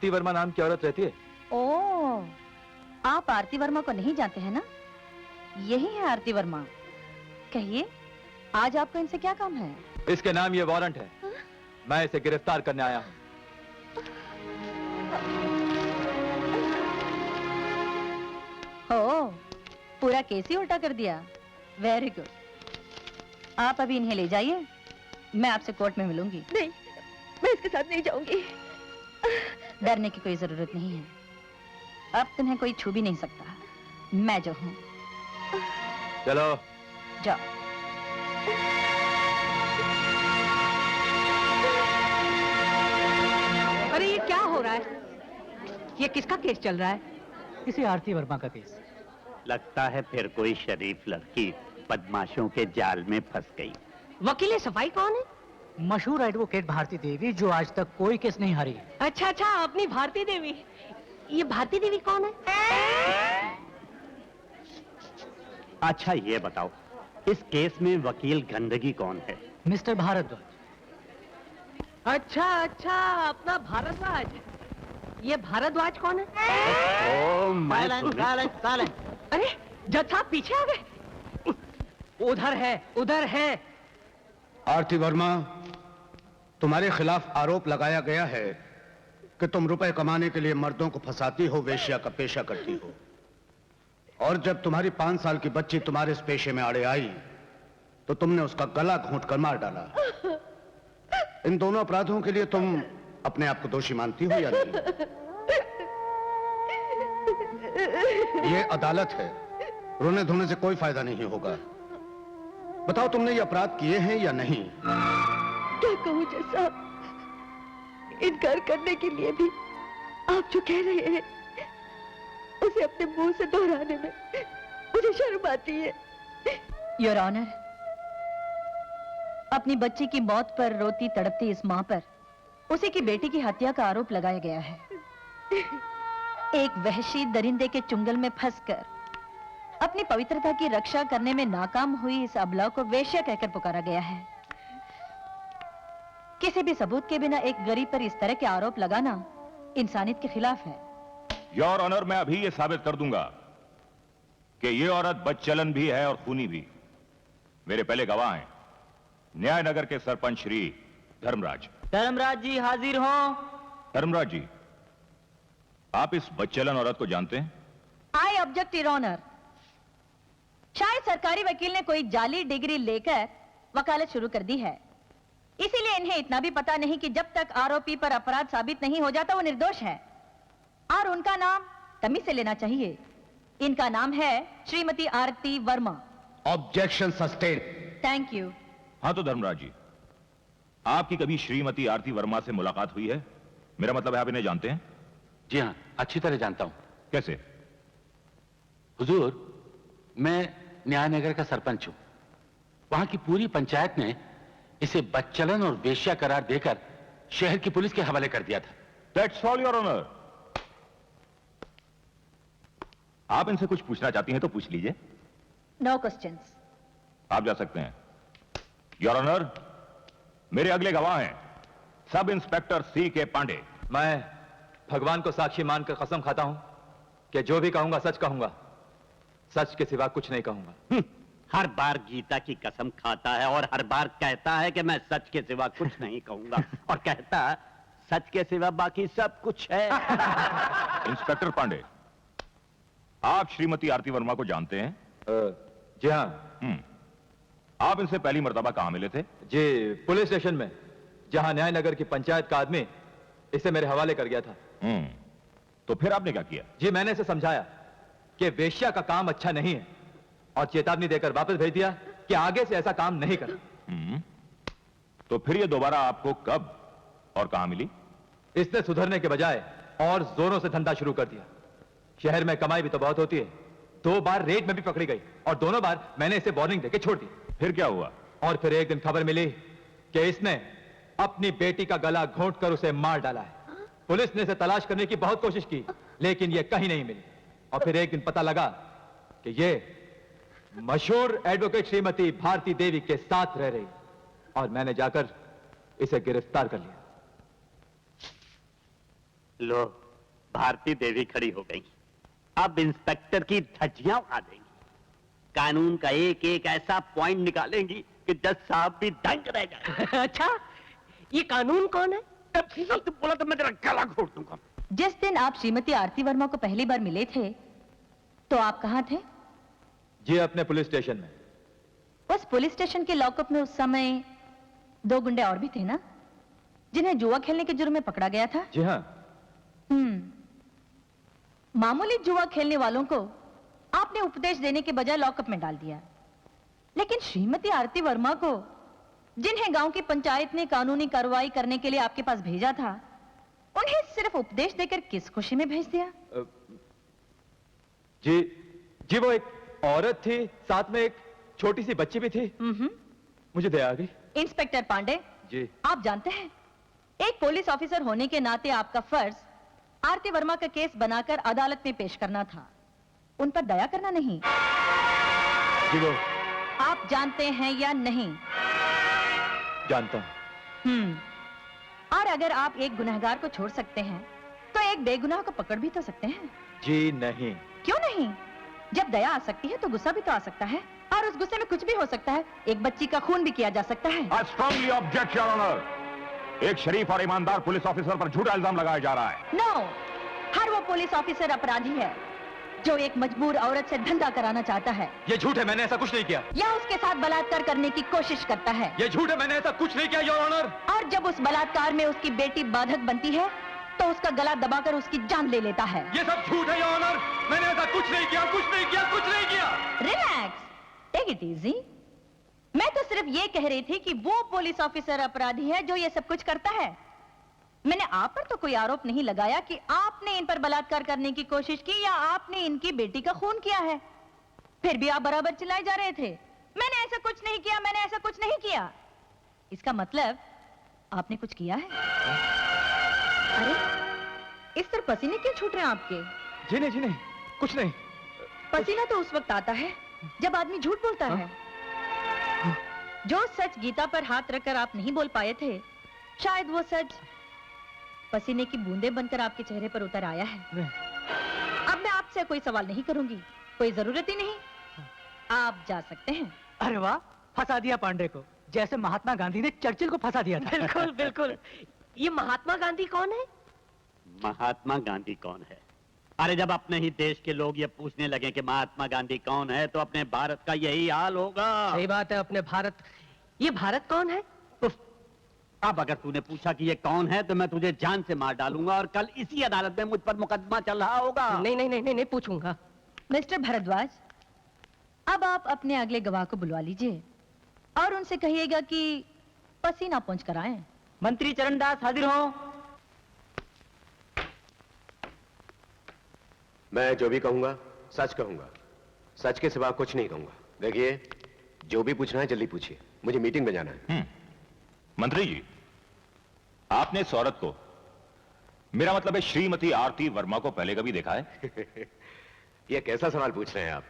आरती वर्मा नाम की औरत रहती है। ओह, आप आरती वर्मा को नहीं जानते हैं ना? यही है आरती वर्मा। कहिए, आज आपका इनसे क्या काम है? इसके नाम ये वारंट है। मैं इसे गिरफ्तार करने आया हूँ। ओह, पूरा केस ही उल्टा कर दिया। Very good. आप अभी इन्हें ले जाइए, मैं आपसे कोर्ट में मिलूंगी। नहीं, मैं इसके साथ नहीं जाऊंगी। डरने की कोई जरूरत नहीं है। अब तुम्हें कोई छू भी नहीं सकता। मैं जो हूँ। चलो जाओ। अरे ये क्या हो रहा है? ये किसका केस चल रहा है? किसी आरती वर्मा का केस। लगता है फिर कोई शरीफ लड़की बदमाशों के जाल में फंस गई। वकील सफाई कौन है? मशहूर एडवोकेट भारती देवी, जो आज तक कोई केस नहीं हारी। अच्छा अच्छा, अपनी भारती देवी। ये भारती देवी कौन है? अच्छा ये बताओ, इस केस में वकील गंदगी कौन है? मिस्टर भारद्वाज। अच्छा अच्छा, अपना भारद्वाज। ये भारद्वाज कौन है? ओ, मैं अरे जज साहब पीछे आ गए। उधर है, उधर है। आरती वर्मा, तुम्हारे खिलाफ आरोप लगाया गया है कि तुम रुपए कमाने के लिए मर्दों को फंसाती हो, वेश्या का पेशा करती हो। और जब तुम्हारी 5 साल की बच्ची तुम्हारे इस पेशे में आड़े आई तो तुमने उसका गला घोंटकर मार डाला। इन दोनों अपराधों के लिए तुम अपने आप को दोषी मानती हो या नहीं? ये अदालत है, रोने धोने से कोई फायदा नहीं होगा। बताओ, तुमने ये अपराध किए हैं या नहीं? क्या कहूँ जज साहब, इनकार करने के लिए भी आप जो कह रहे हैं उसे अपने मुंह से दोहराने में मुझे शर्म आती है। योर ऑनर, अपनी बच्ची की मौत पर रोती तड़पती इस मां पर उसे की बेटी की हत्या का आरोप लगाया गया है। एक वहशी दरिंदे के चुंगल में फंसकर अपनी पवित्रता की रक्षा करने में नाकाम हुई इस अबला को वेश्या कहकर पुकारा गया है। किसी भी सबूत के बिना एक गरीब पर इस तरह के आरोप लगाना इंसानियत के खिलाफ है। योर ऑनर, मैं अभी ये साबित कर दूंगा कि ये औरत बदचलन भी है और खूनी भी। मेरे पहले गवाह हैं न्यायनगर के सरपंच श्री धर्मराज। धर्मराज जी हाजिर हो। धर्मराज जी, आप इस बदचलन औरत को जानते हैं? I object your honour. शायद सरकारी वकील ने कोई जाली डिग्री लेकर वकालत शुरू कर दी है, इसीलिए इन्हें इतना भी पता नहीं कि जब तक आरोपी पर अपराध साबित नहीं हो जाता वो निर्दोष है। और उनका नाम तमीज से लेना चाहिए। इनका नाम है Shrimati Aarti Verma. Objection sustained. Thank you. हाँ तो धर्मराज जी, आपकी कभी श्रीमती आरती वर्मा से मुलाकात हुई है? मेरा मतलब है आप इन्हें जानते हैं? जी हाँ, अच्छी तरह जानता हूं। कैसे? हुजूर, मैं न्यायनगर का सरपंच हूं। वहां की पूरी पंचायत ने इसे बदचलन और वेश्या करार देकर शहर की पुलिस के हवाले कर दिया था। That's all your honour. आप इनसे कुछ पूछना चाहती हैं तो पूछ लीजिए। No questions. आप जा सकते हैं। योर ऑनर, मेरे अगले गवाह हैं सब इंस्पेक्टर C.K. पांडे। मैं भगवान को साक्षी मानकर कसम खाता हूं कि जो भी कहूंगा सच कहूंगा, सच के सिवा कुछ नहीं कहूंगा। हर बार गीता की कसम खाता है और हर बार कहता है कि मैं सच के सिवा कुछ नहीं कहूंगा और कहता सच के सिवा बाकी सब कुछ है। इंस्पेक्टर पांडे, आप श्रीमती आरती वर्मा को जानते हैं? जी हाँ। आप इनसे पहली मर्तबा कहां मिले थे? जी, पुलिस स्टेशन में, जहां न्यायनगर की पंचायत का आदमी इसे मेरे हवाले कर गया था। तो फिर आपने क्या किया? जी, मैंने इसे समझाया कि वेश्या का काम अच्छा नहीं है और चेतावनी देकर वापस भेज दिया कि आगे से ऐसा काम नहीं करना। तो फिर ये दोबारा आपको कब और कहां मिली? इसने सुधरने के बजाय और जोरों से धंधा शुरू कर दिया। शहर में कमाई भी तो बहुत होती है। 2 बार रेड में भी पकड़ी गई और दोनों बार मैंने इसे वार्निंग देके छोड़ दी। फिर क्या हुआ? और फिर एक दिन खबर मिली कि इसने अपनी बेटी का गला घोंटकर उसे मार डाला है। पुलिस ने इसे तलाश करने की बहुत कोशिश की, लेकिन ये कहीं नहीं मिली। और फिर एक दिन पता लगा कि ये मशहूर एडवोकेट श्रीमती भारती देवी के साथ रह रही, और मैंने जाकर इसे गिरफ्तार कर लिया। लो, भारती देवी खड़ी हो गई। अब इंस्पेक्टर की धज्जियां उड़ा देंगी, कानून का एक एक ऐसा पॉइंट निकालेंगी कि जज साहब भी दंग रह जाए। अच्छा, ये कानून कौन है? तुम बोला तो मैं तेरा गला घोट दूंगा। जिस दिन आप श्रीमती आरती वर्मा को पहली बार मिले थे तो आप कहाँ थे? जी अपने पुलिस स्टेशन में। उस पुलिस स्टेशन के लॉकअप में उस समय 2 गुंडे और भी थे ना, जिन्हें जुआ खेलने के जुर्म में पकड़ा गया था? जी हाँ। मामूली जुआ खेलने वालों को आपने उपदेश देने के बजाय लॉकअप में डाल दिया, लेकिन श्रीमती आरती वर्मा को, जिन्हें गांव की पंचायत ने कानूनी कार्रवाई करने के लिए आपके पास भेजा था, उन्हें सिर्फ उपदेश देकर किस खुशी में भेज दिया? जी वो एक औरत थी, साथ में एक छोटी सी बच्ची भी थी। मुझे दया आ गई। इंस्पेक्टर पांडे जी, आप जानते हैं, एक पुलिस ऑफिसर होने के नाते आपका फर्ज आरती वर्मा का केस बनाकर अदालत में पेश करना था, उन पर दया करना नहीं। जी वो आप जानते हैं या नहीं? जानता हूं। और अगर आप एक गुनहगार को छोड़ सकते हैं तो एक बेगुनाह को पकड़ भी तो सकते हैं। जी नहीं। क्यों नहीं? जब दया आ सकती है तो गुस्सा भी तो आ सकता है, और उस गुस्से में कुछ भी हो सकता है। एक बच्ची का खून भी किया जा सकता है। I strongly object, Your Honor। एक शरीफ और ईमानदार पुलिस ऑफिसर पर झूठा इल्जाम लगाया जा रहा है। नो, हर वो पुलिस ऑफिसर अपराधी है जो एक मजबूर औरत से धंधा कराना चाहता है। ये झूठ है, मैंने ऐसा कुछ नहीं किया। या उसके साथ बलात्कार करने की कोशिश करता है। ये झूठ है, मैंने ऐसा कुछ नहीं किया, योर ऑनर। और जब उस बलात्कार में उसकी बेटी बाधक बनती है तो उसका गला दबाकर उसकी जान ले लेता है। ये सब झूठ है, योर ऑनर। मैंने ऐसा कुछ नहीं किया, कुछ नहीं किया, कुछ नहीं किया। Relax, take it easy. मैं तो सिर्फ ये कह रही थी कि वो पुलिस ऑफिसर अपराधी है जो ये सब कुछ करता है। मैंने आप पर तो कोई आरोप नहीं लगाया कि आपने इन पर बलात्कार करने की कोशिश की या आपने इनकी बेटी का खून किया है। फिर भी आप बराबर चिल्लाए जा रहे थे, मैंने ऐसा कुछ नहीं किया, मैंने ऐसा कुछ नहीं किया। इसका मतलब आपने कुछ किया है। अरे, इस तरह पसीने क्यों छूट रहे हैं आपके? जी नहीं, कुछ नहीं। पसीना तो उस वक्त आता है जब आदमी झूठ बोलता है। जो सच गीता पर हाथ रखकर आप नहीं बोल पाए थे, शायद वो सच पसीने की बूंदें बनकर आपके चेहरे पर उतर आया है। अब मैं आपसे कोई सवाल नहीं करूंगी, कोई जरूरत ही नहीं। आप जा सकते हैं। अरे वाह, फंसा दिया पांडे को, जैसे महात्मा गांधी ने चर्चिल को फंसा दिया था। बिल्कुल बिल्कुल। ये महात्मा गांधी कौन है? महात्मा गांधी कौन है? अरे जब अपने ही देश के लोग ये पूछने लगे कि महात्मा गांधी कौन है, तो अपने भारत का यही हाल होगा। सही बात है, अपने भारत। ये भारत कौन है? अब अगर तूने पूछा कि ये कौन है तो मैं तुझे जान से मार डालूंगा और कल इसी अदालत में मुझ पर मुकदमा चल रहा होगा। नहीं पूछूंगा। मिस्टर भारद्वाज, अब आप अपने अगले गवाह को बुलवा लीजिए और उनसे कहिएगा कि पसीना पहुंच कर आए। मंत्री चरणदास हाजिर हो। मैं जो भी कहूंगा सच कहूंगा, सच के सिवा कुछ नहीं कहूंगा। देखिए, जो भी पूछना है जल्दी पूछिए, मुझे मीटिंग में जाना है। मंत्री जी, आपने इस औरत को, मेरा मतलब है श्रीमती आरती वर्मा को पहले कभी देखा है? यह कैसा सवाल पूछ रहे हैं आप?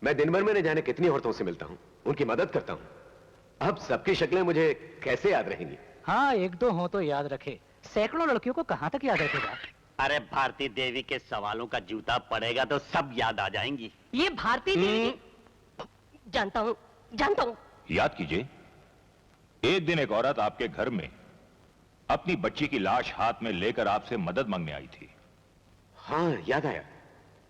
मैं दिन भर में न जाने कितनी औरतों से मिलता हूं, उनकी मदद करता हूं। अब सबकी शक्लें मुझे कैसे याद रहेंगी? हाँ, 1-2 हो तो याद रखे, सैकड़ों लड़कियों को कहां तक याद रखेगा? अरे भारती देवी के सवालों का जूता पड़ेगा तो सब याद आ जाएंगी। ये भारती देवी जानता हूँ। याद कीजिए, एक दिन एक औरत आपके घर में अपनी बच्ची की लाश हाथ में लेकर आपसे मदद मांगने आई थी। हाँ, याद आया।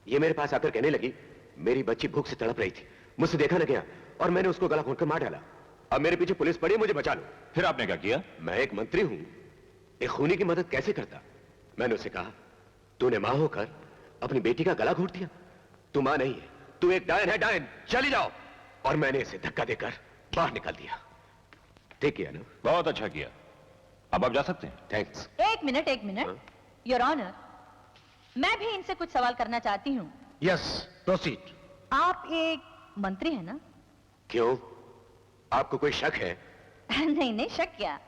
ये मेरे पास आकर कहने लगी, मेरी बच्ची भूख से तड़प रही थी, मुझसे देखा न गया और मैंने उसको गला घोंटकर मार डाला। अब मेरे पीछे पुलिस पड़ी, मुझे बचा लो। फिर आपने क्या किया? मैं एक मंत्री हूं, एक खूनी की मदद कैसे करता? मैंने उसे कहा, तूने मां होकर अपनी बेटी का गला घोंट दिया, तू मां नहीं है, तू एक डायन है, डायन, चली जाओ। और मैंने इसे धक्का देकर बाहर निकाल दिया। ठीक किया ना? बहुत अच्छा किया। अब आप जा सकते हैं। थैंक्स। एक मिनट। योर ऑनर, मैं भी इनसे कुछ सवाल करना चाहती हूँ। Yes, proceed. आप एक मंत्री हैं ना? क्यों, आपको कोई शक है? नहीं, शक क्या,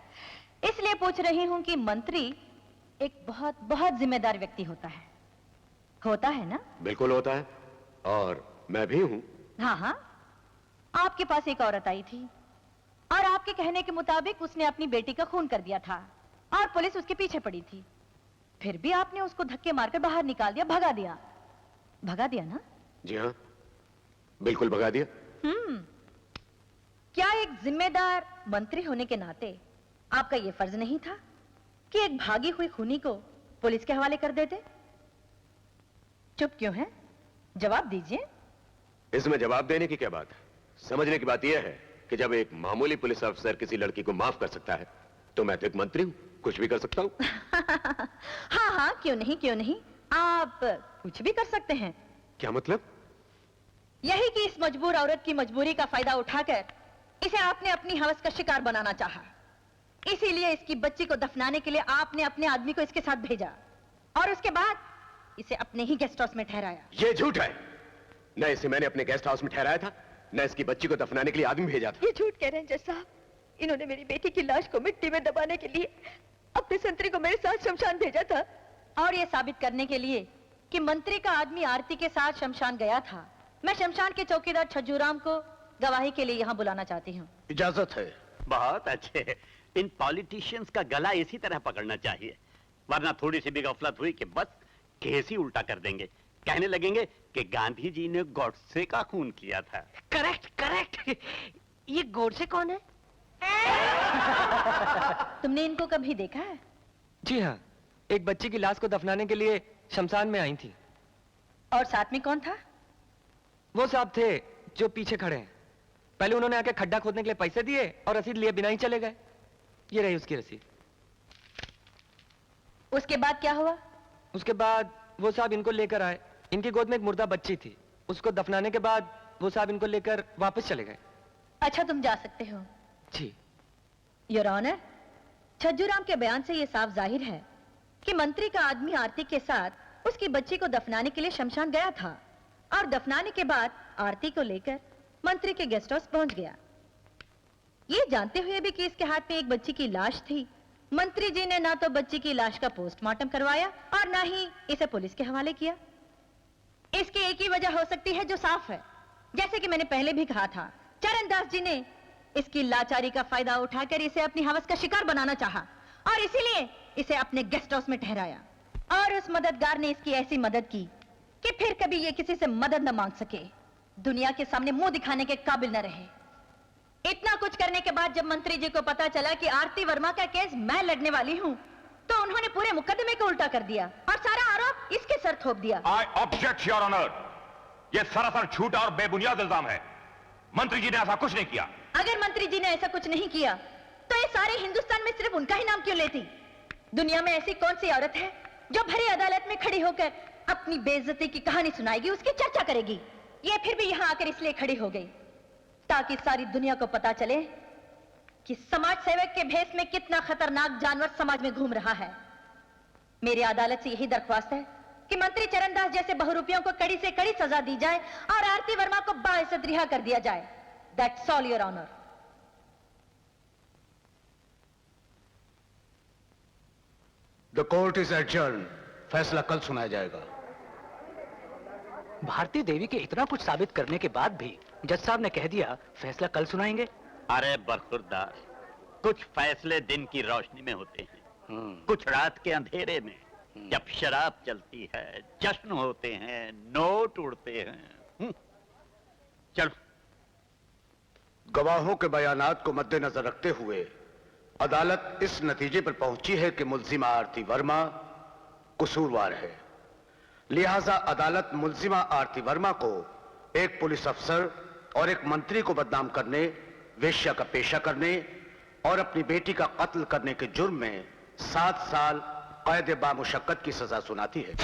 इसलिए पूछ रही हूँ कि मंत्री एक बहुत बहुत जिम्मेदार व्यक्ति होता है ना? बिल्कुल होता है, और मैं भी हूं। हाँ, आपके पास एक औरत आई थी और आपके कहने के मुताबिक उसने अपनी बेटी का खून कर दिया था और पुलिस उसके पीछे पड़ी थी। फिर भी आपने उसको धक्के मारकर बाहर निकाल दिया, भगा दिया। भगा दिया ना? जी हाँ, बिल्कुल भगा दिया। क्या एक जिम्मेदार मंत्री होने के नाते आपका यह फर्ज नहीं था कि एक भागी हुई खूनी को पुलिस के हवाले कर देते? चुप क्यों है? जवाब दीजिए। इसमें जवाब देने की क्या बात है? समझने की बात यह है कि जब एक मामूली पुलिस अफसर किसी लड़की को माफ कर सकता है, तो मैं तो एक मंत्री हूं, कुछ भी कर सकता हूं। हाँ हाँ, क्यों नहीं, क्यों नहीं, आप कुछ भी कर सकते हैं। क्या मतलब? यही कि इस मजबूर औरत की मजबूरी का फायदा उठाकर इसे आपने अपनी हवस का शिकार बनाना चाहा। इसीलिए इसकी बच्ची को दफनाने के लिए आपने अपने आदमी को इसके साथ भेजा और उसके बाद इसे अपने ही गेस्ट हाउस में ठहराया। ये झूठ है। न इसे मैंने अपने गेस्ट हाउस में ठहराया था, न इसकी बच्ची को दफनाने के लिए आदमी भेजा था। ये झूठ कह रहे हैं जज साहब। इन्होंने मेरी बेटी की लाश को मिट्टी में दबाने के लिए अपने संतरी को मेरे साथ शमशान भेजा था। और ये साबित करने के लिए कि मंत्री का आदमी आरती के साथ शमशान गया था, मैं शमशान के चौकीदार छज्जूराम को गवाही के लिए यहाँ बुलाना चाहती हूँ। इजाजत है। बहुत अच्छे। इन पॉलिटिशियंस का गला इसी तरह पकड़ना चाहिए, वरना थोड़ी सी भी गफलत हुई कि बस केस ही उल्टा कर देंगे। कहने लगेंगे कि गांधी जी ने गॉडसे का खून किया था। Correct correct. ये गॉडसे कौन है? तुमने इनको कभी देखा है? जी हाँ, एक बच्ची की लाश को दफनाने के लिए शमशान में आई थी। और साथ में कौन था? वो साहब थे जो पीछे खड़े हैं। पहले उन्होंने आके खड्डा खोदने के लिए पैसे दिए और रसीद लिए बिना ही चले गए। ये रही उसकी रसीद। उसके बाद क्या हुआ? उसके बाद वो साहब इनको लेकर आए। इनकी गोद में एक मुर्दा बच्ची थी। उसको दफनाने के बाद वो साहब इनको लेकर वापस चले गए। अच्छा, तुम जा सकते हो। जी। योर ऑनर, छज्जूराम के बयान से यह साफ जाहिर है कि मंत्री का आदमी आरती के साथ उसकी बच्ची को दफनाने के लिए शमशान गया था और दफनाने के बाद आरती को लेकर मंत्री के गेस्ट हाउस पहुंच गया। ये जानते हुए भी कि इसके हाथ में एक बच्ची की लाश थी, मंत्री जी ने ना तो बच्ची की लाश का पोस्टमार्टम करवाया और ना ही इसे पुलिस के हवाले किया। इसकी एक ही वजह हो सकती है जो साफ है। जैसे कि मैंने पहले भी कहा था, चरणदास जी ने इसकी लाचारी का फायदा उठाकर इसे अपनी हवस का शिकार बनाना चाहा और इसीलिए इसे अपने गेस्ट हाउस में ठहराया। और उस मददगार ने इसकी ऐसी मदद की कि फिर कभी ये किसी से मदद न मांग सके, दुनिया के सामने मुंह दिखाने के काबिल न रहे। इतना कुछ करने के बाद जब मंत्री जी को पता चला कि आरती वर्मा का केस मैं लड़ने वाली हूं, तो उन्होंने पूरे मुकदमे को उल्टा कर दिया और सारा आरोप इसके सर थोप दिया। I object your honour. यह सरासर झूठा और बेबुनियाद इल्जाम है। मंत्री जी ने ऐसा कुछ नहीं किया। अगर मंत्री जी ने ऐसा कुछ नहीं किया तो ये सारे हिंदुस्तान में सिर्फ उनका ही नाम क्यों लेती? दुनिया में ऐसी कौन सी औरत है जो भरी अदालत में खड़ी होकर अपनी बेइज्जती की कहानी सुनाएगी, उसकी चर्चा करेगी? ये फिर भी यहां आकर इसलिए खड़ी हो गई ताकि सारी दुनिया को पता चले कि समाज सेवक के भेष में कितना खतरनाक जानवर समाज में घूम रहा है। मेरी अदालत से यही दरख्वास्त है कि मंत्री चरणदास जैसे बहुरूपियों को कड़ी से कड़ी सजा दी जाए और आरती वर्मा को बाइज्जत रिहा कर दिया जाए। That's all, Your Honor. The court is adjourned. फैसला कल सुनाया जाएगा। भारती देवी के इतना कुछ साबित करने के बाद भी जज साहब ने कह दिया फैसला कल सुनाएंगे। अरे बरखुरदार, कुछ फैसले दिन की रोशनी में होते हैं, कुछ रात के अंधेरे में, जब शराब चलती है, जश्न होते हैं, नोट उड़ते हैं। चलो। गवाहों के बयानात को मद्देनजर रखते हुए अदालत इस नतीजे पर पहुंची है कि मुल्जिमा आरती वर्मा कसूरवार है। लिहाजा अदालत मुल्जिमा आरती वर्मा को एक पुलिस अफसर और एक मंत्री को बदनाम करने, वेश्या का पेशा करने और अपनी बेटी का कत्ल करने के जुर्म में 7 साल कैद बामुशक्कत की सजा सुनाती है।